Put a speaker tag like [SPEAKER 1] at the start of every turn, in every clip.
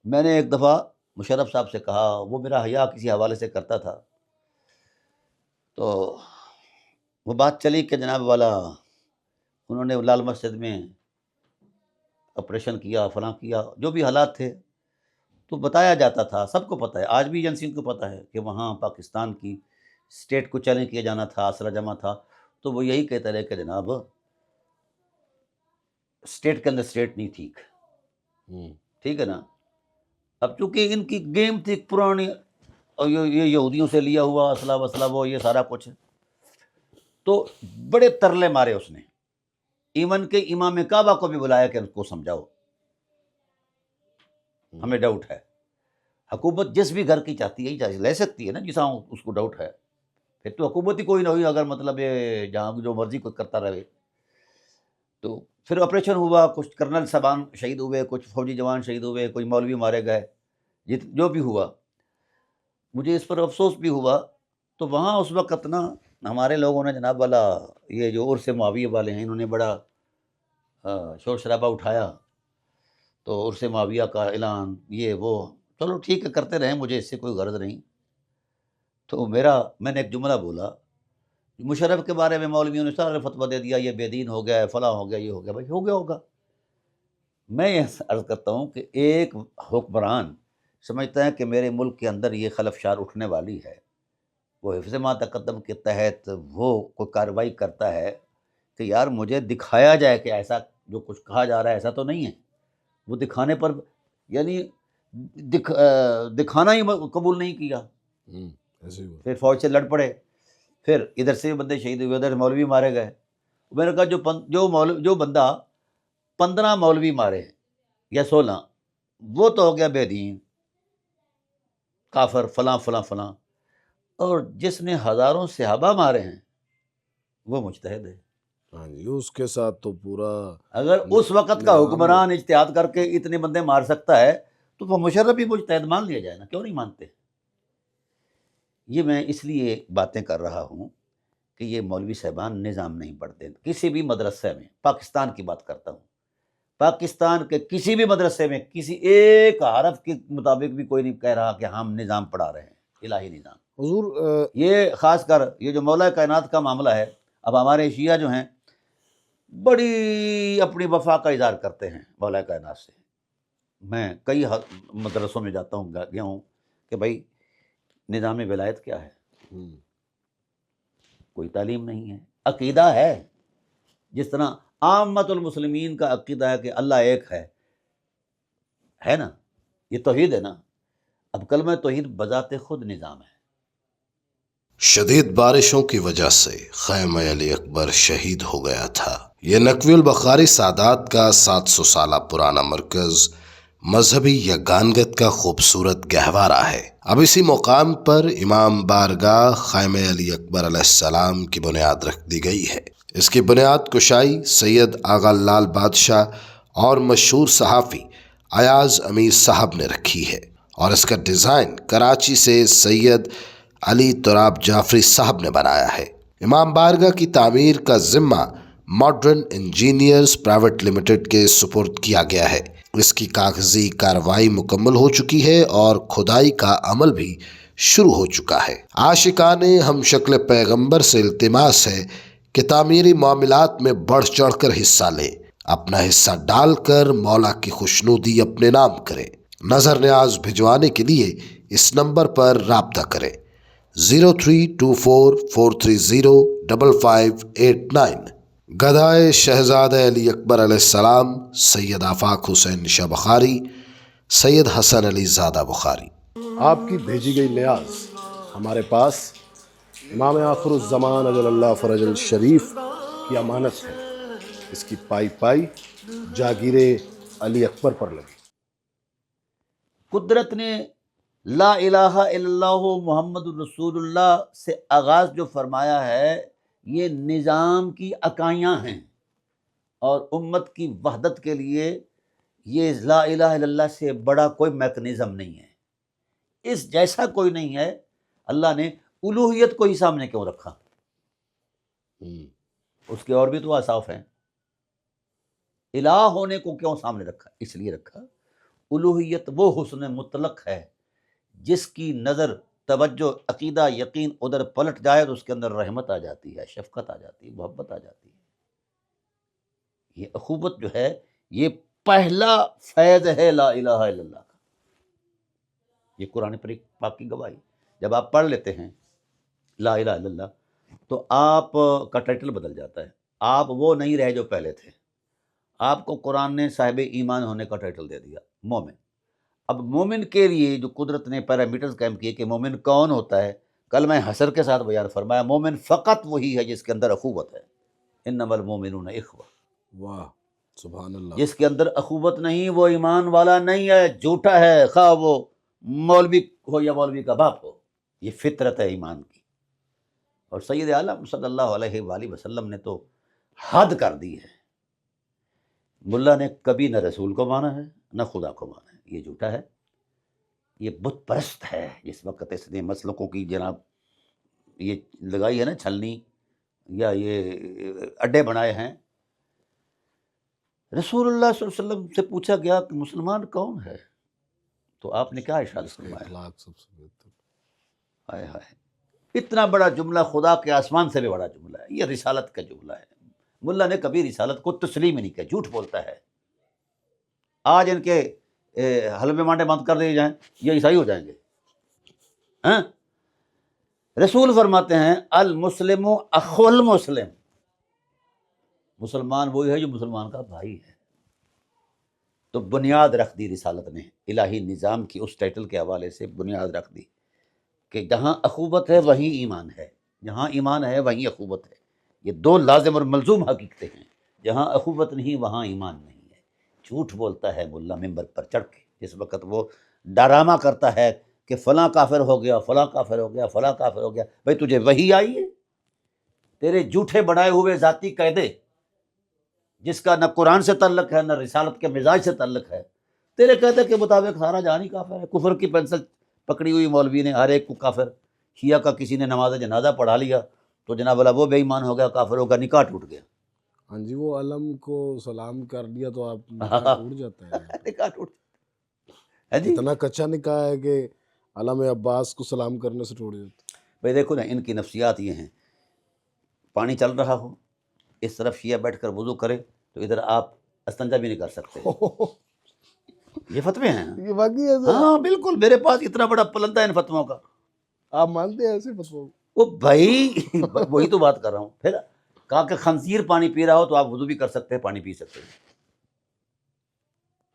[SPEAKER 1] میں نے ایک دفعہ مشرف صاحب سے کہا، وہ میرا حیا کسی حوالے سے کرتا تھا، تو وہ بات چلی کہ جناب والا انہوں نے لال مسجد میں آپریشن کیا، فلاں کیا، جو بھی حالات تھے تو بتایا جاتا تھا، سب کو پتہ ہے، آج بھی ایجنسیوں کو پتہ ہے کہ وہاں پاکستان کی اسٹیٹ کو چیلنج کیا جانا تھا، اسلحہ جمع تھا، تو وہ یہی کہتے رہے کہ جناب اسٹیٹ کے اندر اسٹیٹ نہیں ٹھیک ہے نا۔ اب چونکہ ان کی گیم تھی پرانی، اور یہ یہودیوں سے لیا ہوا اسلحہ وسلح وہ یہ سارا کچھ، تو بڑے ترلے مارے اس نے، ایون کہ امام کعبہ کو بھی بلایا کہ ان کو سمجھاؤ، ہمیں ڈاؤٹ ہے۔ حکومت جس بھی گھر کی چاہتی ہے لے سکتی ہے نا، جسا اس کو ڈاؤٹ ہے، پھر تو حکومت ہی کوئی نہ ہوئی اگر مطلب یہ جہاں جو مرضی کوئی کرتا رہے۔ تو پھر آپریشن ہوا، کچھ کرنل صاحبان شہید ہوئے، کچھ فوجی جوان شہید ہوئے، کوئی مولوی مارے گئے، جو بھی ہوا، مجھے اس پر افسوس بھی ہوا۔ تو وہاں اس وقت نا ہمارے لوگوں نے جناب والا یہ جو عرس معاویہ والے ہیں، انہوں نے بڑا شور شرابہ اٹھایا، تو عرس معاویہ کا اعلان یہ وہ، چلو ٹھیک ہے کرتے رہیں، مجھے اس سے کوئی غرض نہیں۔ تو میں نے ایک جملہ بولا، مشرف کے بارے میں مولویوں نے سارے فتویٰ دے دیا، یہ بے دین ہو گیا ہے، فلاں ہو گیا، یہ ہو گیا، بھائی ہو گیا ہوگا۔ میں یہ عرض کرتا ہوں کہ ایک حکمران سمجھتا ہے کہ میرے ملک کے اندر یہ خلفشار اٹھنے والی ہے، وہ حفظ ما تقدم کے تحت وہ کوئی کارروائی کرتا ہے کہ یار مجھے دکھایا جائے کہ ایسا جو کچھ کہا جا رہا ہے ایسا تو نہیں ہے، وہ دکھانے پر یعنی دکھانا ہی قبول نہیں کیا، پھر فوج سے لڑ پڑے، پھر ادھر سے بندے شہید ہوئے، ادھر مولوی مارے گئے۔ میں نے کہا جو بندہ 15 مولوی مارے یا 16، وہ تو ہو گیا بے دین، کافر، فلاں فلاں فلاں، اور جس نے ہزاروں صحابہ مارے ہیں وہ مجتہد ہے۔
[SPEAKER 2] ہاں جی، اس کے ساتھ تو پورا
[SPEAKER 1] اگر اس وقت کا حکمران اجتہاد کر کے اتنے بندے مار سکتا ہے تو وہ مشرف بھی مجتہد مان لیا جائے نا، کیوں نہیں مانتے؟ یہ میں اس لیے باتیں کر رہا ہوں کہ یہ مولوی صاحبان نظام نہیں پڑھتے کسی بھی مدرسے میں، پاکستان کی بات کرتا ہوں، پاکستان کے کسی بھی مدرسے میں کسی ایک حرف کے مطابق بھی کوئی نہیں کہہ رہا کہ ہم نظام پڑھا رہے ہیں، الہی نظام۔
[SPEAKER 2] حضور
[SPEAKER 1] یہ خاص کر یہ جو مولا کائنات کا معاملہ ہے، اب ہمارے شیعہ جو ہیں بڑی اپنی وفا کا اظہار کرتے ہیں مولا کائنات سے۔ میں کئی مدرسوں میں جاتا ہوں، گیا ہوں کہ بھائی نظام ولایت کیا ہے؟ کوئی تعلیم نہیں ہے، عقیدہ ہے، جس طرح عامت المسلمین کا عقیدہ ہے کہ اللہ ایک ہے نا، یہ توحید ہے نا۔ اب کلمہ توحید بذات خود نظام ہے۔
[SPEAKER 3] شدید بارشوں کی وجہ سے خیمہ علی اکبر شہید ہو گیا تھا۔ یہ نقوی البخاری سادات کا 700 سالہ پرانا مرکز مذہبی یگانگت کا خوبصورت گہوارہ ہے۔ اب اسی مقام پر امام بارگاہ خیمہ علی اکبر علیہ السلام کی بنیاد رکھ دی گئی ہے۔ اس کی بنیاد کشائی سید آغا لال بادشاہ اور مشہور صحافی ایاز امیر صاحب نے رکھی ہے، اور اس کا ڈیزائن کراچی سے سید علی تراب جعفری صاحب نے بنایا ہے۔ امام بارگاہ کی تعمیر کا ذمہ ماڈرن انجینئرز پرائیویٹ لمیٹڈ کے سپرد کیا گیا ہے۔ اس کی کاغذی کارروائی مکمل ہو چکی ہے اور کھدائی کا عمل بھی شروع ہو چکا ہے۔ عاشقان ہم شکل پیغمبر سے التماس ہے کہ تعمیری معاملات میں بڑھ چڑھ کر حصہ لیں، اپنا حصہ ڈال کر مولا کی خوشنودی اپنے نام کریں۔ نظر نیاز بھجوانے کے لیے اس نمبر پر رابطہ کریں: 0324305589۔ گدائے شہزادہ علی اکبر علیہ السلام سید آفاق حسین شاہ بخاری، سید حسن علی زادہ بخاری۔
[SPEAKER 2] آپ کی بھیجی گئی نیاز ہمارے پاس امام آخر الزمان اجل اللہ فرج الشریف کی امانت ہے، اس کی پائی پائی جاگیر علی اکبر پر لگی۔
[SPEAKER 1] قدرت نے لا الہ الا اللہ محمد الرسول اللہ سے آغاز جو فرمایا ہے، یہ نظام کی اکائیاں ہیں، اور امت کی وحدت کے لیے یہ لا الہ الا اللہ سے بڑا کوئی میکنزم نہیں ہے، اس جیسا کوئی نہیں ہے۔ اللہ نے الوہیت کو ہی سامنے کیوں رکھا؟ اس کے اور بھی تو اوصاف ہیں، الہ ہونے کو کیوں سامنے رکھا؟ اس لیے رکھا الوہیت وہ حسن مطلق ہے جس کی نظر، توجہ، عقیدہ، یقین ادھر پلٹ جائے تو اس کے اندر رحمت آ جاتی ہے، شفقت آ جاتی ہے، محبت آ جاتی ہے۔ یہ اخوت جو ہے یہ پہلا فیض ہے لا الہ الا اللہ کا۔ یہ قرآن پاک کی گواہی۔ جب آپ پڑھ لیتے ہیں لا الہ الا اللہ تو آپ کا ٹائٹل بدل جاتا ہے، آپ وہ نہیں رہے جو پہلے تھے۔ آپ کو قرآن نے صاحب ایمان ہونے کا ٹائٹل دے دیا، مومن۔ اب مومن کے لیے جو قدرت نے پیرامیٹرز قائم کیے کہ مومن کون ہوتا ہے، کل میں حسر کے ساتھ بیان فرمایا، مومن فقط وہی ہے جس کے اندر اخوت ہے، انما المومنون اخوہ۔
[SPEAKER 2] واہ سبحان اللہ۔
[SPEAKER 1] جس کے اندر اخوت نہیں وہ ایمان والا نہیں ہے، جھوٹا ہے، خواہ وہ مولوی ہو یا مولوی کا باپ ہو۔ یہ فطرت ہے ایمان کی۔ اور سید عالم صلی اللہ علیہ وآلہ وسلم نے تو حد کر دی ہے۔ ملا نے کبھی نہ رسول کو مانا ہے نہ خدا کو مانا ہے، یہ جھوٹا ہے، یہ بت پرست ہے۔ جس وقت اس نے مسلکوں کی جناب یہ لگائی ہے نا چھلنی، یا یہ اڈے بنائے ہیں۔ رسول اللہ صلی اللہ علیہ وسلم سے پوچھا گیا کہ مسلمان کون ہے، تو آپ نے کیا ارشاد فرمایا؟
[SPEAKER 2] اخلاق سب سے بہتر۔
[SPEAKER 1] ہائے ہائے، اتنا بڑا جملہ خدا کے آسمان سے بھی بڑا جملہ ہے، یہ رسالت کا جملہ ہے۔ ملا نے کبھی رسالت کو تسلیم ہی نہیں کیا، جھوٹ بولتا ہے۔ آج ان کے حلوے مانڈے بند کر دیے جائیں، یہ عیسائی ہو جائیں گے۔ ہاں؟ رسول فرماتے ہیں المسلم اخو المسلم، مسلمان وہی ہے جو مسلمان کا بھائی ہے۔ تو بنیاد رکھ دی رسالت نے، الہی نظام کی اس ٹائٹل کے حوالے سے بنیاد رکھ دی کہ جہاں اخوت ہے وہیں ایمان ہے، جہاں ایمان ہے وہیں اخوت ہے۔ یہ دو لازم اور ملزوم حقیقتیں ہیں، جہاں اخوت نہیں وہاں ایمان نہیں ہے۔ جھوٹ بولتا ہے ملا ممبر پر چڑھ کے، جس وقت وہ ڈرامہ کرتا ہے کہ فلاں کافر ہو گیا، فلاں کافر ہو گیا، فلاں کافر ہو گیا۔ بھئی تجھے وحی آئی ہے؟ تیرے جھوٹے بنائے ہوئے ذاتی قاعدے جس کا نہ قرآن سے تعلق ہے نہ رسالت کے مزاج سے تعلق ہے، تیرے قاعدے کے مطابق سارا جہان ہی کافر ہے۔ کفر کی پینسل پکڑی ہوئی مولوی نے ہر ایک کو کافر، شیعہ کا کسی نے نماز جنازہ پڑھا لیا تو جناب اللہ وہ بے ایمان ہو گیا، کافر ہو گیا، نکاح ٹوٹ گیا۔
[SPEAKER 2] ہاں جی، وہ علم کو سلام کر دیا تو آپ نکاح ٹوٹ جاتا ہے۔
[SPEAKER 1] نکاح ٹوٹ ہے جی۔
[SPEAKER 2] اتنا کچا نکاح ہے کہ علم عباس کو سلام کرنے سے ٹوٹ جاتا
[SPEAKER 1] بھئی دیکھو نا، ان کی نفسیات یہ ہیں، پانی چل رہا ہو، اس طرف شیعہ بیٹھ کر وضو کرے تو ادھر آپ استنجا بھی نہیں کر سکتے۔
[SPEAKER 2] ہے۔
[SPEAKER 1] یہ فتوے ہیں۔
[SPEAKER 2] یہ واقعی ایسا؟
[SPEAKER 1] ہاں بالکل، میرے پاس اتنا بڑا پلندہ ہے ان فتووں کا۔
[SPEAKER 2] آپ مانتے ہیں ایسے فتویٰ؟
[SPEAKER 1] وہ بھائی وہی تو بات کر رہا ہوں۔ پھر کہا کہ خنزیر پانی پی رہا ہو تو آپ وضو بھی کر سکتے ہیں، پانی پی سکتے ہیں۔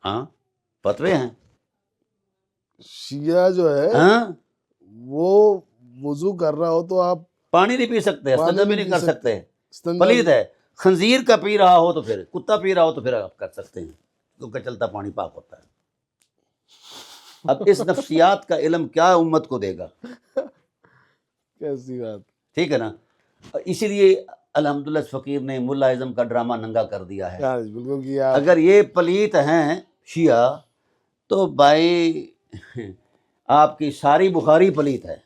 [SPEAKER 1] ہاں فتوے ہیں۔
[SPEAKER 2] شیعہ جو ہے
[SPEAKER 1] ہاں
[SPEAKER 2] وہ وضو کر رہا ہو تو آپ
[SPEAKER 1] پانی نہیں پی سکتے،
[SPEAKER 2] پانی
[SPEAKER 1] استنجا بھی
[SPEAKER 2] نہیں
[SPEAKER 1] نہیں
[SPEAKER 2] پی
[SPEAKER 1] کر سکتے،
[SPEAKER 2] استنجا
[SPEAKER 1] پلید ہے۔ خنزیر کا پی رہا ہو تو پھر، کتا پی رہا ہو تو پھر آپ کر سکتے ہیں، کیونکہ چلتا پانی پاک ہوتا ہے۔ اب اس نفسیات کا علم کیا امت کو دے گا؟
[SPEAKER 2] کیسی بات؟
[SPEAKER 1] ٹھیک ہے نا۔ اسی لیے الحمدللہ اس فقیر نے ملا اعظم کا ڈرامہ ننگا کر دیا ہے۔
[SPEAKER 2] ہاں بالکل کیا۔
[SPEAKER 1] اگر یہ پلیت ہیں شیعہ تو بھائی آپ کی ساری بخاری پلیت ہے،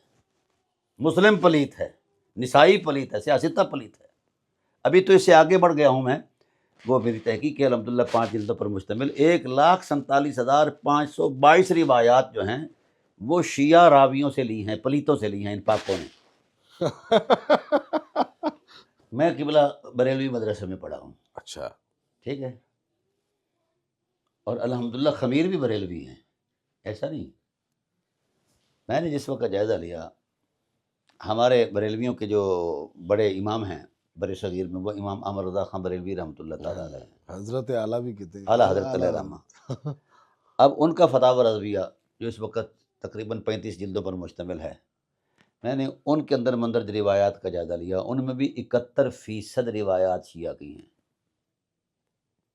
[SPEAKER 1] مسلم پلیت ہے، نسائی پلیت ہے، سیاستہ پلیت ہے۔ ابھی تو اس سے آگے بڑھ گیا ہوں میں، وہ میری تحقیق ہے الحمدللہ 5 جلدوں پر مشتمل، 1,47,522 روایات جو ہیں وہ شیعہ راویوں سے لی ہیں، پلیتوں سے لی ہیں، ان پاکوں نے۔ میں قبلہ بریلوی مدرسے میں پڑھا ہوں،
[SPEAKER 2] اچھا،
[SPEAKER 1] ٹھیک ہے، اور الحمدللہ خمیر بھی بریلوی ہیں، ایسا نہیں۔ میں نے جس وقت جائزہ لیا، ہمارے بریلویوں کے جو بڑے امام ہیں بر صغیر میں، وہ امام احمد رضا خان بریلوی رحمۃ اللہ تعالیٰ علیہ،
[SPEAKER 2] حضرت اعلیٰ بھی کہتے ہیں،
[SPEAKER 1] اعلیٰ حضرت علیہ رحمہ۔ اب ان کا فتاوی رضویہ جو اس وقت تقریباً 35 جلدوں پر مشتمل ہے، میں نے ان کے اندر مندرج روایات کا جائزہ لیا، ان میں بھی 71% روایات شیعہ کی ہیں۔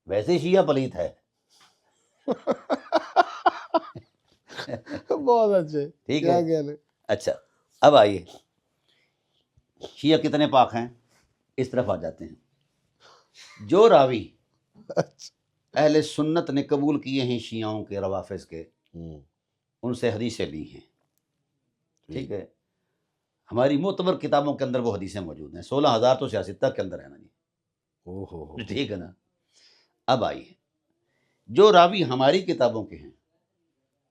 [SPEAKER 1] ویسے شیعہ پلیت ہے،
[SPEAKER 2] بہت اچھے،
[SPEAKER 1] ٹھیک
[SPEAKER 2] کیا
[SPEAKER 1] ہے۔
[SPEAKER 2] کہنے۔
[SPEAKER 1] اچھا اب آئیے، شیعہ کتنے پاک ہیں، اس طرف آ جاتے ہیں۔ جو راوی اہل سنت نے قبول کیے ہیں شیعوں کے، روافظ کے، ان سے حدیثیں لی ہیں، ٹھیک ہے۔ ہماری معتبر کتابوں کے اندر وہ حدیثیں موجود ہیں، 16,000 تو سیاستہ کے اندر ہے نا جی، ٹھیک ہے نا۔ اب آئیے، جو راوی ہماری کتابوں کے ہیں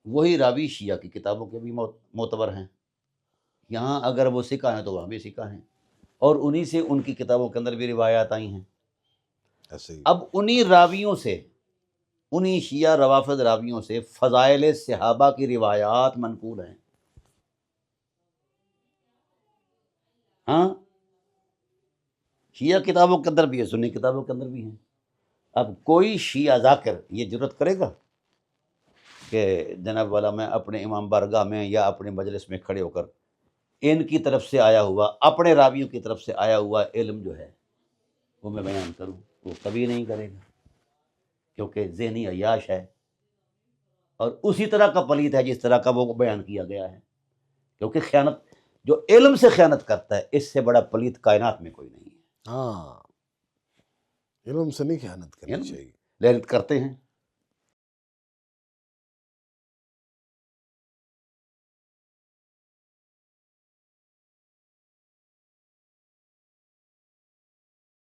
[SPEAKER 1] وہی راوی شیعہ کی کتابوں کے بھی معتبر ہیں، یہاں اگر وہ سکہ ہیں تو وہاں بھی سکہ ہیں، اور انہی سے ان کی کتابوں کے اندر بھی روایات آئی ہیں۔
[SPEAKER 2] ایسے ہی
[SPEAKER 1] اب انہی راویوں سے، انہی شیعہ روافض راویوں سے فضائل صحابہ کی روایات منقول ہیں۔ ہاں، شیعہ کتابوں کے اندر بھی ہے، سنی کتابوں کے اندر بھی ہیں۔ اب کوئی شیعہ ذاکر یہ جرت کرے گا کہ جناب والا میں اپنے امام بارگاہ میں یا اپنے مجلس میں کھڑے ہو کر ان کی طرف سے آیا ہوا، اپنے راویوں کی طرف سے آیا ہوا علم جو ہے وہ میں بیان کروں؟ وہ کبھی نہیں کرے گا، کیونکہ ذہنی عیاش ہے اور اسی طرح کا پلیت ہے جس طرح کا وہ بیان کیا گیا ہے، کیونکہ خیانت، جو علم سے خیانت کرتا ہے اس سے بڑا پلیت کائنات میں کوئی نہیں ہے۔
[SPEAKER 2] ہاں، علم سے نہیں خیانت کرنی
[SPEAKER 1] علم
[SPEAKER 2] چاہیے۔
[SPEAKER 1] لہرت کرتے ہیں